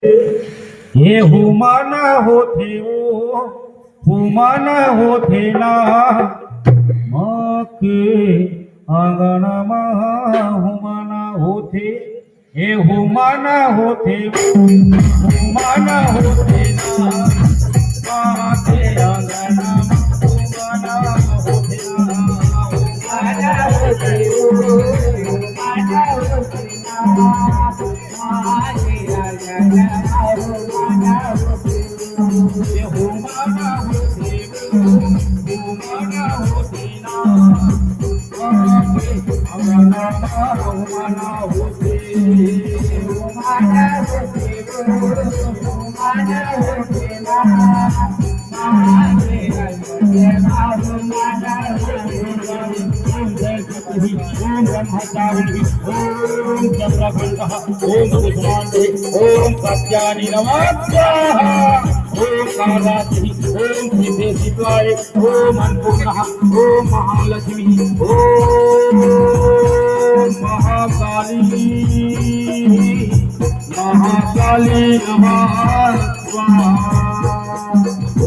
हे हुमाना होथे ओ हुमाना होथे ना मके आंगणमा हुमाना होथे हे हुमाना होथे हुमाना होथे ना माके आंगणमा हुमाना होथे ना हुमाना होथे हुमाना होथे ना माके आंगणमा हुमाना होथे हे हुमाना होथे हुमाना होथे ना माके आंगणमा हुमाना होथे हुमाना होथे हुमाना होथे ना माके आंगणमा हुमाना होथे ओम ब्रह्मचारिणी ओम चंद्रखंडः ओम कुसुमांडे ओम सत्यानि नमस्याः ओम कालातिः ओम सिद्धे शिवाय ओम अन्नपूर्णः ओम महालक्ष्मी ओम महाकाली महाकाली नमः स्वाहा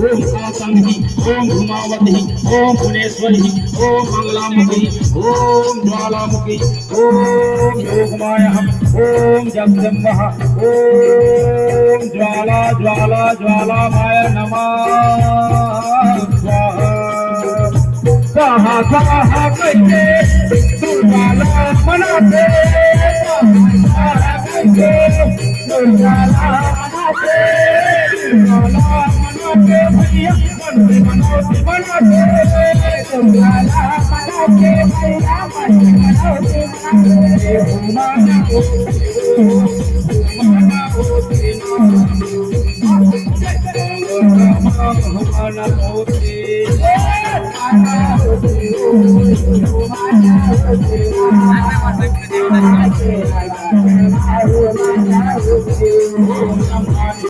ओम सातंगी ओम धूमावती ओम भुवनेश्वरी ओम मंगलामुखी ओम ज्वालामुखी ओम योगमाया ओम जगदम्बः ओम ज्वाला ज्वाला ज्वालामाय नमः स्वाहा स्वाहा स्वाहा कैसे दुर्गाला मनाते स्वाहा कैसे दुर्गाला मनाते दुर्गाला मनाते भैया मनोती मनाते दुर्गाला मनाते भैया मनोती मनाते हुमाना होते हुमाना होते